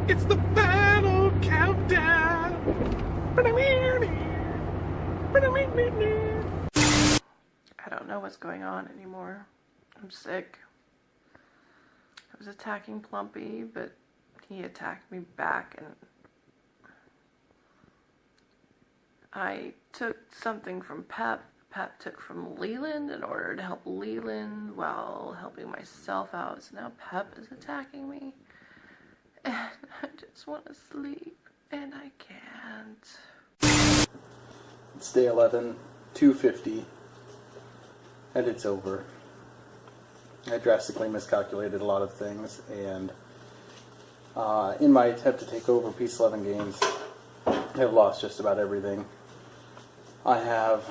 It's the battle countdown. I don't know what's going on anymore. I'm sick. I was attacking Plumpy, but he attacked me back, and I took something from Pep. Pep took from Leland in order to help Leland while helping myself out. So now Pep is attacking me. And I just want to sleep, and I can't. It's day 11, 2:50, and it's over. I drastically miscalculated a lot of things, and in my attempt to take over Peace 11 Games, I've lost just about everything. I have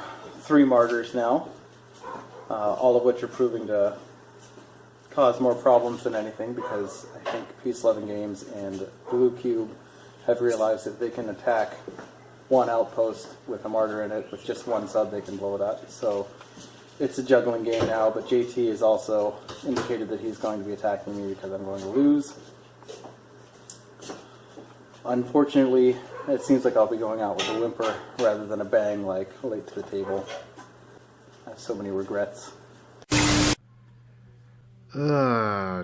3 martyrs now, all of which are proving to cause more problems than anything, because I think Peace 11 Games and Blue Cube have realized that they can attack one outpost with a martyr in it. With just one sub, they can blow it up. So it's a juggling game now, but JT has also indicated that he's going to be attacking me because I'm going to lose. Unfortunately, it seems like I'll be going out with a whimper rather than a bang like late to the table. I have so many regrets.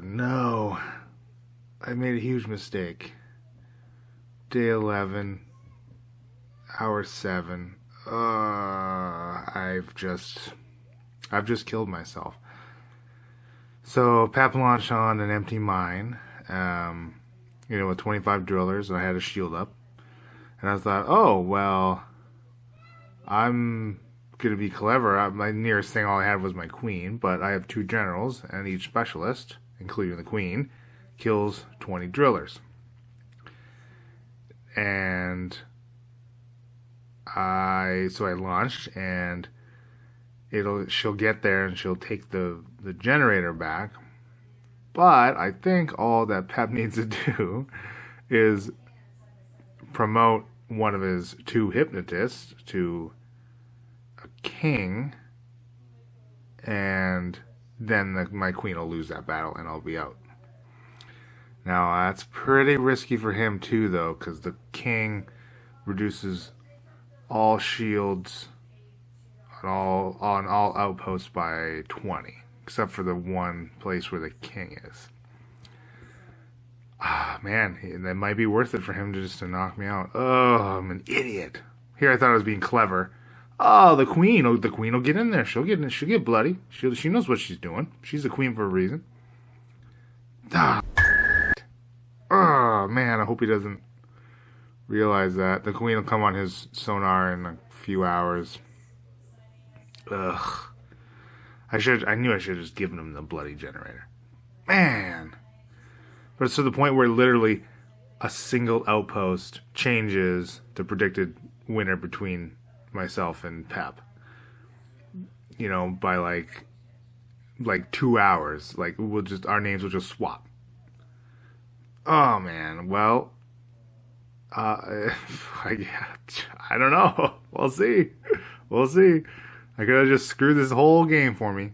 No. I made a huge mistake. Day 11, hour 7. I've just killed myself. So, Pep launched on an empty mine, with 25 drillers, and I had a shield up. And I thought, oh, well, I'm going to be clever. My nearest thing, all I had was my queen, but I have 2 generals, and each specialist, including the queen, kills 20 drillers. And I launched, and she'll get there, and she'll take the generator back. But I think all that Pep needs to do is promote one of his 2 hypnotists to a king, and then my queen will lose that battle and I'll be out. Now that's pretty risky for him too, though, because the king reduces all shields on all outposts by 20, except for the one place where the king is. Man, that might be worth it for him to knock me out. Oh, I'm an idiot. Here I thought I was being clever. Oh, the queen will get in there. She'll get bloody. She knows what she's doing. She's the queen for a reason. Oh, man, I hope he doesn't realize that. The queen will come on his sonar in a few hours. Ugh. I knew I should have just given him the bloody generator. Man. But it's to the point where literally a single outpost changes the predicted winner between myself and Pep. By like 2 hours. Like our names will just swap. Oh man. Well, I don't know. We'll see. I could have just screwed this whole game for me.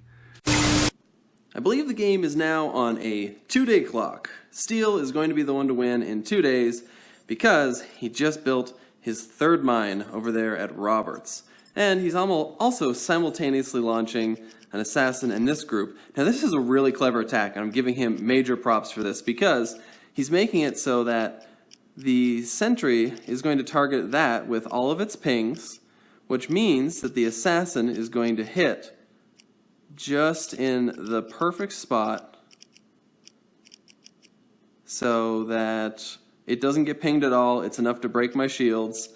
I believe the game is now on a 2-day clock. Steel is going to be the one to win in 2 days because he just built his 3rd mine over there at Roberts. And he's also simultaneously launching an assassin in this group. Now this is a really clever attack, and I'm giving him major props for this because he's making it so that the sentry is going to target that with all of its pings, which means that the assassin is going to hit just in the perfect spot so that it doesn't get pinged at all. It's enough to break my shields.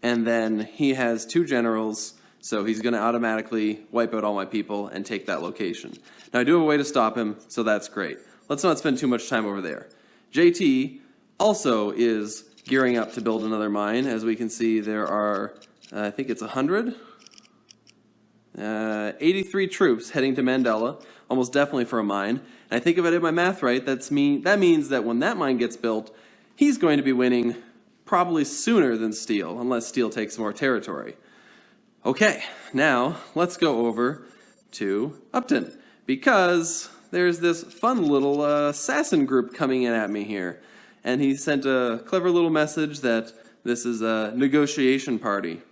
And then he has 2 generals, so he's going to automatically wipe out all my people and take that location. Now I do have a way to stop him, so that's great. Let's not spend too much time over there. JT also is gearing up to build another mine. As we can see, there are, I think it's 100? 83 troops heading to Mandela, almost definitely for a mine. And I think if I did my math right, that means that when that mine gets built, he's going to be winning probably sooner than Steel, unless Steel takes more territory. Okay, now let's go over to Upton, because there's this fun little assassin group coming in at me here. and he sent a clever little message that this is a negotiation party.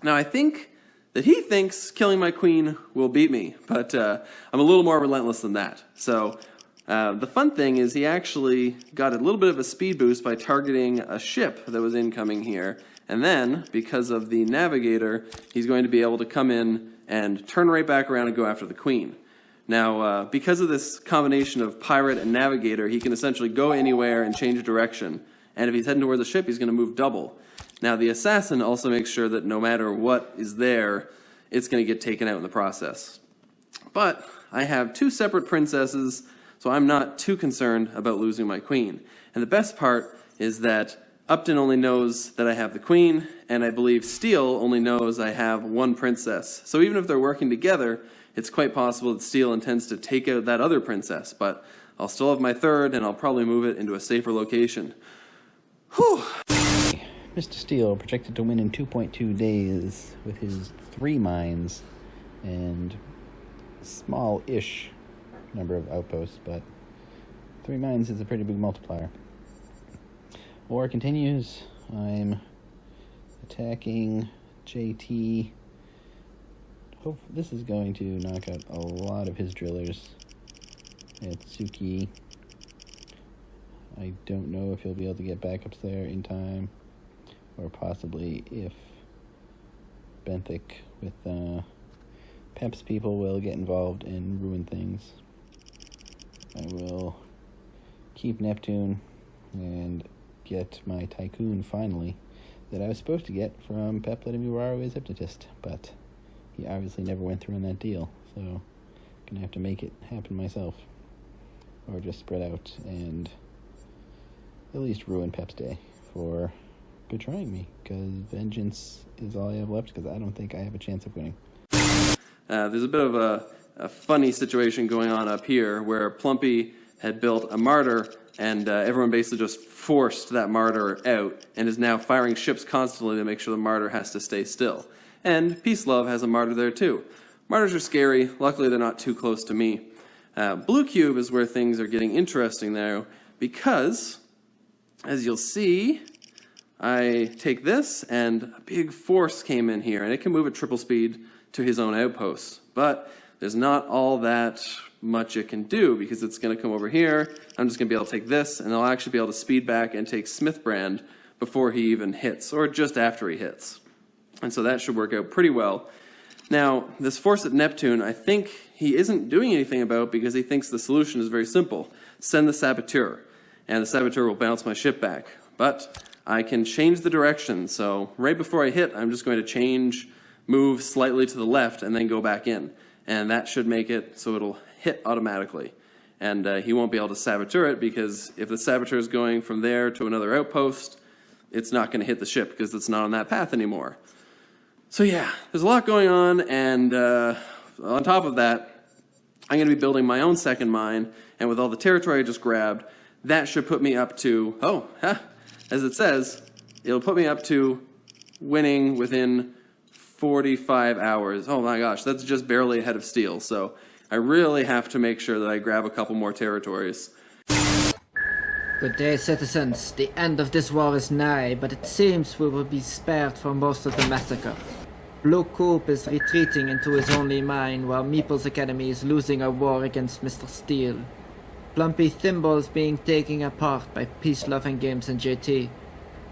Now, I think that he thinks killing my queen will beat me, but I'm a little more relentless than that. So the fun thing is he actually got a little bit of a speed boost by targeting a ship that was incoming here, and then, because of the navigator, he's going to be able to come in and turn right back around and go after the queen. Now, because of this combination of pirate and navigator, he can essentially go anywhere and change direction, and if he's heading towards the ship, he's going to move double. Now, the assassin also makes sure that no matter what is there, it's going to get taken out in the process. But I have 2 separate princesses, so I'm not too concerned about losing my queen. And the best part is that Upton only knows that I have the queen, and I believe Steele only knows I have 1 princess. So even if they're working together, it's quite possible that Steele intends to take out that other princess, but I'll still have my 3rd, and I'll probably move it into a safer location. Whew! Mr. Steele projected to win in 2.2 days with his 3 mines and small-ish number of outposts, but 3 mines is a pretty big multiplier. War continues. I'm attacking JT. Hope this is going to knock out a lot of his drillers. Atsuki. I don't know if he'll be able to get backups there in time, or possibly if Benthic with Pep's people will get involved and ruin things. I will keep Neptune and get my Tycoon finally that I was supposed to get from Pep letting me borrow his Hypnotist, but he obviously never went through on that deal, so I'm gonna have to make it happen myself, or just spread out and at least ruin Pep's day for betraying me, because vengeance is all I have left, because I don't think I have a chance of winning. There's a bit of a funny situation going on up here where Plumpy had built a martyr, and everyone basically just forced that martyr out and is now firing ships constantly to make sure the martyr has to stay still. And Peace Love has a martyr there too. Martyrs are scary. Luckily, they're not too close to me. Blue Cube is where things are getting interesting now, because, as you'll see, I take this, and a big force came in here, and it can move at triple speed to his own outposts. But there's not all that much it can do, because it's going to come over here. I'm just going to be able to take this, and I'll actually be able to speed back and take Smithbrand before he even hits, or just after he hits. And so that should work out pretty well. Now, this force at Neptune, I think he isn't doing anything about, because he thinks the solution is very simple. Send the Saboteur, and the Saboteur will bounce my ship back. But I can change the direction, so right before I hit, I'm just going to move slightly to the left, and then go back in. And that should make it so it'll hit automatically. And he won't be able to Saboteur it, because if the Saboteur is going from there to another outpost, it's not going to hit the ship, because it's not on that path anymore. So yeah, there's a lot going on, and on top of that, I'm going to be building my own 2nd mine, and with all the territory I just grabbed, that should put me up to, as it says, it'll put me up to winning within 45 hours. Oh my gosh, that's just barely ahead of Steele, so I really have to make sure that I grab a couple more territories. Good day, citizens. The end of this war is nigh, but it seems we will be spared for most of the massacre. Blue Coop is retreating into his only mine, while Meeple's Academy is losing a war against Mr. Steele. Plumpy Thimble is being taken apart by Peace Loving Games and JT.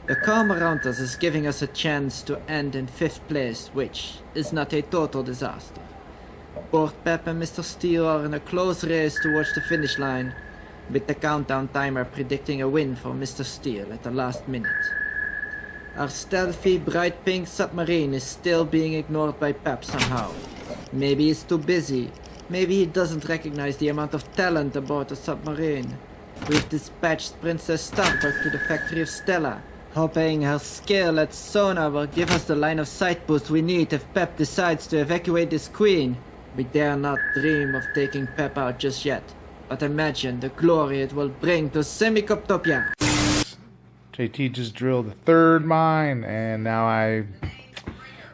The calm around us is giving us a chance to end in 5th place, which is not a total disaster. Both Pep and Mr. Steele are in a close race towards the finish line, with the countdown timer predicting a win for Mr. Steele at the last minute. Our stealthy, bright pink submarine is still being ignored by Pep somehow. Maybe he's too busy. Maybe he doesn't recognize the amount of talent aboard the submarine. We've dispatched Princess Starbuck to the factory of Stella, hoping her skill at sonar will give us the line of sight boost we need if Pep decides to evacuate this queen. We dare not dream of taking Pep out just yet, but imagine the glory it will bring to Semicoptopia. JT just drilled the 3rd mine, and now I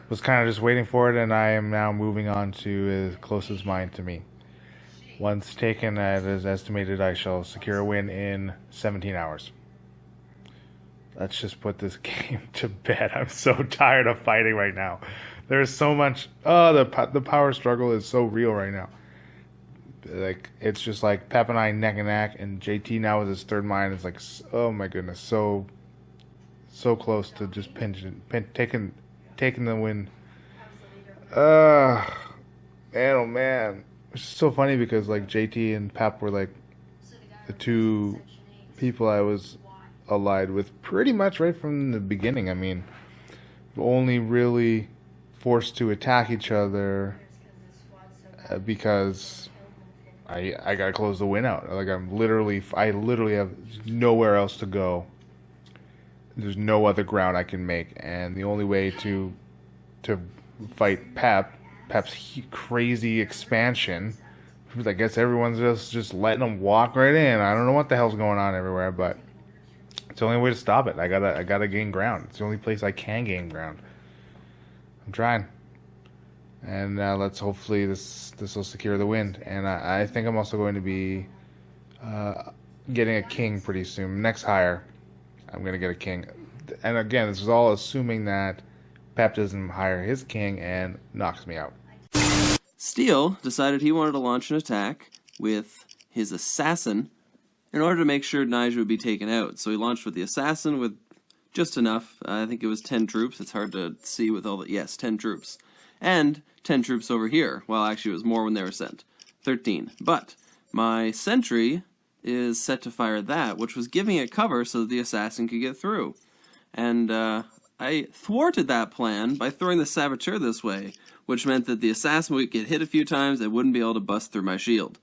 was kind of just waiting for it, and I am now moving on to his closest mine to me. Once taken, as estimated, I shall secure a win in 17 hours. let's just put this game to bed. I'm so tired of fighting right now. There's so much. Oh, the power struggle is so real right now. Like, it's just like Pep and I neck and neck, and JT now with his third mine is like, oh my goodness, so close to just taking the win. Man, oh man, it's just so funny because like JT and Pep were like the two people I was allied with pretty much right from the beginning. I mean, only really forced to attack each other because I gotta close the win out. Like I literally have nowhere else to go. There's no other ground I can make, and the only way to fight Pep's crazy expansion, I guess everyone's just letting him walk right in. I don't know what the hell's going on everywhere, but it's the only way to stop it. I gotta gain ground. It's the only place I can gain ground. I'm trying. And let's hopefully this will secure the win. And I think I'm also going to be getting a king pretty soon. Next hire, I'm going to get a king. And again, this is all assuming that Pep doesn't hire his king and knocks me out. Steel decided he wanted to launch an attack with his assassin in order to make sure Nigel would be taken out. So he launched with the assassin with just enough. I think it was 10 troops. It's hard to see with all the... Yes, 10 troops. And 10 troops over here. Well, actually, it was more when they were sent. 13. But my sentry is set to fire that, which was giving it cover so that the assassin could get through. And I thwarted that plan by throwing the saboteur this way, which meant that the assassin would get hit a few times and wouldn't be able to bust through my shield.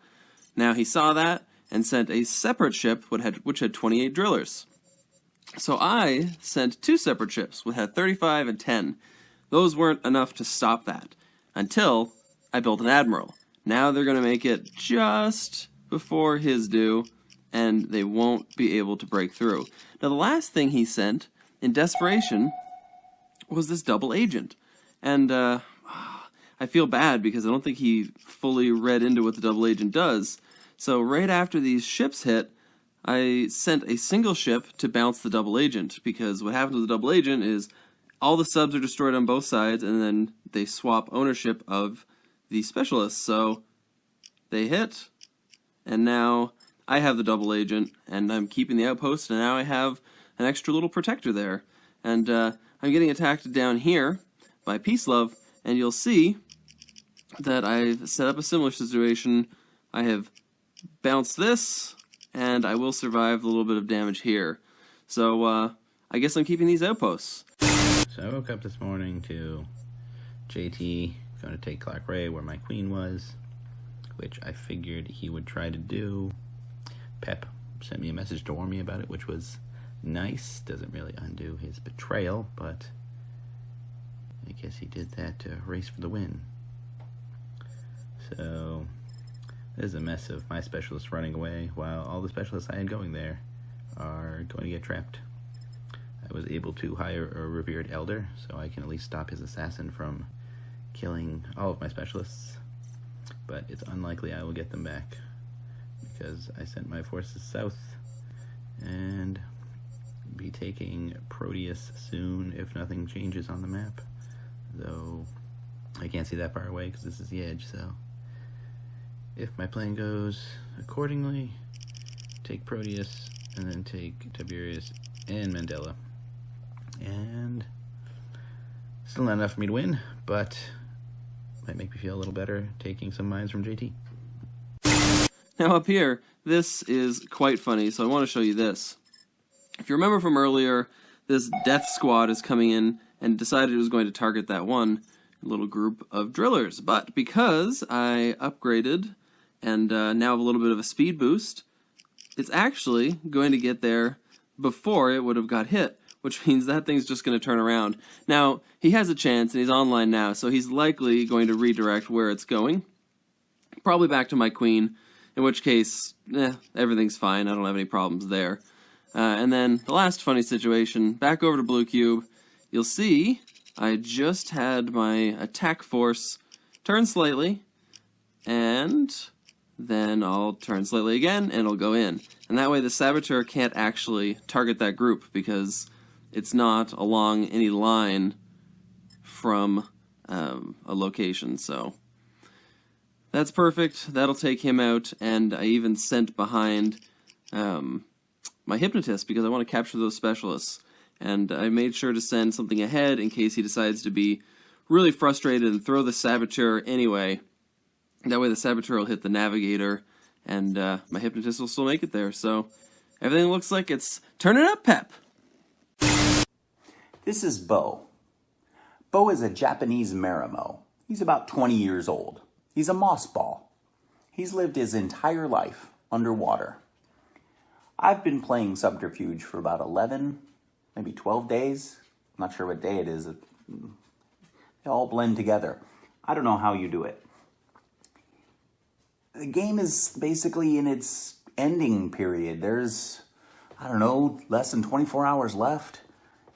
Now, he saw that and sent a separate ship which had 28 drillers. So I sent 2 separate ships, which had 35 and 10. Those weren't enough to stop that, until I built an admiral. Now they're going to make it just before his due, and they won't be able to break through. Now the last thing he sent, in desperation, was this double agent. And I feel bad because I don't think he fully read into what the double agent does. So right after these ships hit, I sent a single ship to bounce the double agent, because what happens with the double agent is all the subs are destroyed on both sides, and then they swap ownership of the specialists. So they hit, and now I have the double agent, and I'm keeping the outpost, and now I have an extra little protector there. And I'm getting attacked down here by Peace Love, and you'll see that I've set up a similar situation. I have bounced this, and I will survive a little bit of damage here. So I guess I'm keeping these outposts. So I woke up this morning to JT going to take Clark Ray where my queen was, which I figured he would try to do. Pep sent me a message to warn me about it, which was nice. Doesn't really undo his betrayal, but I guess he did that to race for the win. So there's a mess of my specialists running away while all the specialists I had going there are going to get trapped. I was able to hire a revered elder, so I can at least stop his assassin from killing all of my specialists. But it's unlikely I will get them back, because I sent my forces south and be taking Proteus soon if nothing changes on the map. Though I can't see that far away because this is the edge, so if my plan goes accordingly, take Proteus and then take Tiberius and Mandela. And still not enough for me to win, but might make me feel a little better taking some mines from JT. Now up here, this is quite funny, so I want to show you this. If you remember from earlier, this death squad is coming in and decided it was going to target that one little group of drillers. But because I upgraded and now have a little bit of a speed boost, it's actually going to get there before it would have got hit, which means that thing's just going to turn around. Now, he has a chance, and he's online now, so he's likely going to redirect where it's going. Probably back to my queen, in which case, everything's fine. I don't have any problems there. And then the last funny situation, back over to Blue Cube, you'll see I just had my attack force turn slightly, and then I'll turn slightly again, and it'll go in. And that way the saboteur can't actually target that group, because it's not along any line from a location. So that's perfect. That'll take him out, and I even sent behind my hypnotist because I want to capture those specialists. And I made sure to send something ahead in case he decides to be really frustrated and throw the saboteur anyway. That way the saboteur will hit the navigator, and my hypnotist will still make it there. So everything looks like it's turning up, Pep. This is Bo. Bo is a Japanese marimo. He's about 20 years old. He's a moss ball. He's lived his entire life underwater. I've been playing Subterfuge for about 11, maybe 12 days. I'm not sure what day it is. They all blend together. I don't know how you do it. The game is basically in its ending period. There's, I don't know, less than 24 hours left.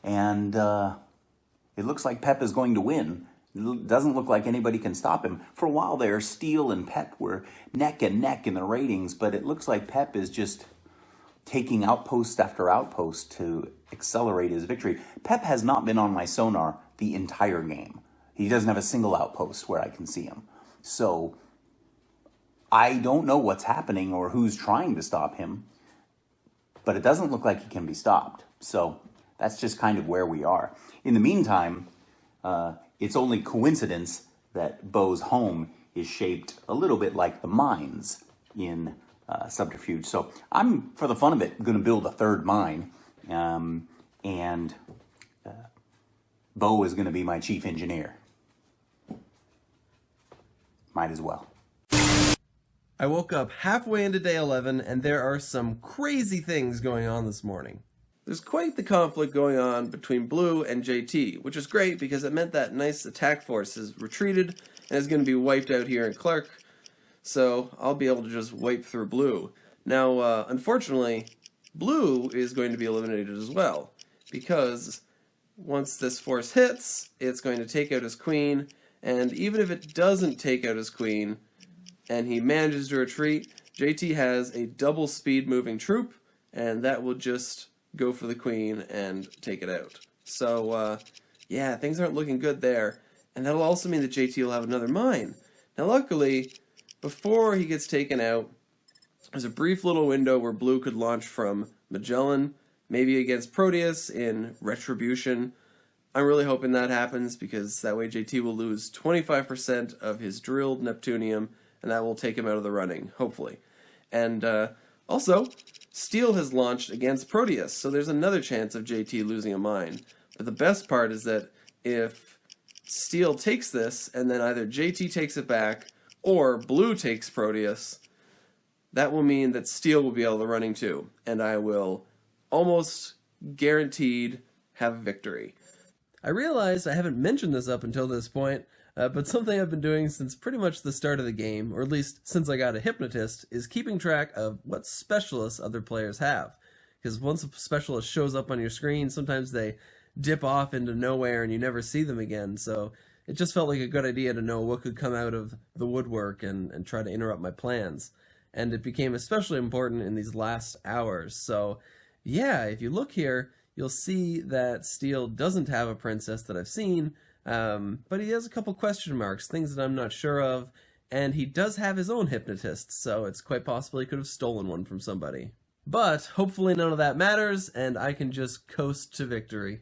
And it looks like Pep is going to win. It doesn't look like anybody can stop him. For a while there, Steel and Pep were neck and neck in the ratings, but it looks like Pep is just taking outpost after outpost to accelerate his victory. Pep has not been on my sonar the entire game. He doesn't have a single outpost where I can see him. So I don't know what's happening or who's trying to stop him, but it doesn't look like he can be stopped. So that's just kind of where we are. In the meantime, it's only coincidence that Bo's home is shaped a little bit like the mines in Subterfuge. So I'm, for the fun of it, going to build a third mine, and Bo is going to be my chief engineer. Might as well. I woke up halfway into day 11, and there are some crazy things going on this morning. There's quite the conflict going on between Blue and JT, which is great because it meant that nice attack force has retreated and is going to be wiped out here in Clark, so I'll be able to just wipe through Blue. Now, unfortunately, Blue is going to be eliminated as well, because once this force hits, it's going to take out his queen, and even if it doesn't take out his queen, and he manages to retreat, JT has a double speed moving troop, and that will just go for the queen and take it out. So, yeah, things aren't looking good there. And that'll also mean that JT will have another mine. Now, luckily, before he gets taken out, there's a brief little window where Blue could launch from Magellan, maybe against Proteus in Retribution. I'm really hoping that happens, because that way JT will lose 25% of his drilled Neptunium, and that will take him out of the running, hopefully. And also, Steel has launched against Proteus, so there's another chance of JT losing a mine. But the best part is that if Steel takes this, and then either JT takes it back, or Blue takes Proteus, that will mean that Steel will be out of the running too, and I will almost guaranteed have a victory. I realize I haven't mentioned this up until this point, but something I've been doing since pretty much the start of the game, or at least since I got a hypnotist, is keeping track of what specialists other players have. Because once a specialist shows up on your screen, sometimes they dip off into nowhere and you never see them again. So it just felt like a good idea to know what could come out of the woodwork and try to interrupt my plans. And it became especially important in these last hours. So yeah, if you look here, you'll see that Steel doesn't have a princess that I've seen, but he has a couple question marks, things that I'm not sure of, and he does have his own hypnotist, so it's quite possible he could have stolen one from somebody. But hopefully none of that matters, and I can just coast to victory.